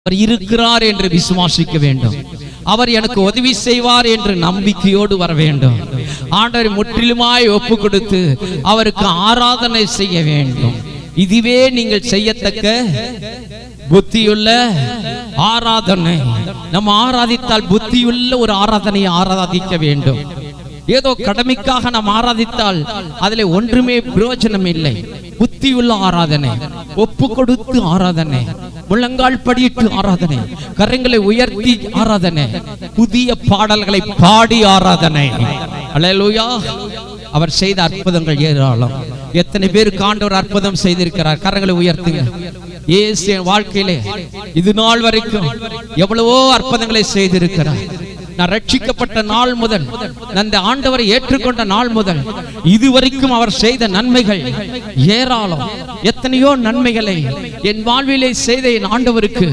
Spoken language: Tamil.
அவர் இருக்கிறார் என்று விசுவாசிக்க வேண்டும். அவர் எனக்கு உதவி செய்வார் என்று நம்பிக்கையோடு வர வேண்டும். ஆண்டவரை முற்றிலுமாய் ஒப்பு கொடுத்து அவருக்கு ஆராதனை செய்ய வேண்டும். இதுவே நீங்கள் செய்யத்தக்க புத்தியுள்ள ஆராதனை. நம்ம ஆராதித்தால் புத்தியுள்ள ஒரு ஆராதனையை ஆராதிக்க வேண்டும். ஏதோ கடமைக்காக நாம் ஆராதித்தால் அதிலே ஒன்றுமே பிரயோஜனம் இல்லை. புத்தியுள்ள ஆராதனை, ஒப்பு கொடுத்து ஆராதனை, முழங்கால் படியிட்டு ஆராதனை, கரங்களை உயர்த்தி ஆராதனை, புதிய பாடல்களை பாடி ஆராதனை. அல்லேலூயா. அவர் செய்த அற்புதங்கள் ஏராளம். எத்தனை பேருக்கு ஆண்டவர் அற்புதம் செய்திருக்கிறார்? கரங்களை உயர்த்துங்க. இயேசு வாழ்க்கையிலே இது நாள் வரைக்கும் எவ்வளவோ அற்புதங்களை செய்திருக்கிறார். நான் ரட்சிக்கப்பட்ட நாள் முதல், அந்த ஆண்டவரை ஏற்றுக்கொண்ட நாள் முதல் இதுவரைக்கும் அவர் செய்த நன்மைகள் ஏராளம். எத்தனையோ நன்மைகளை என் வாழ்விலே செய்த என் ஆண்டவருக்கு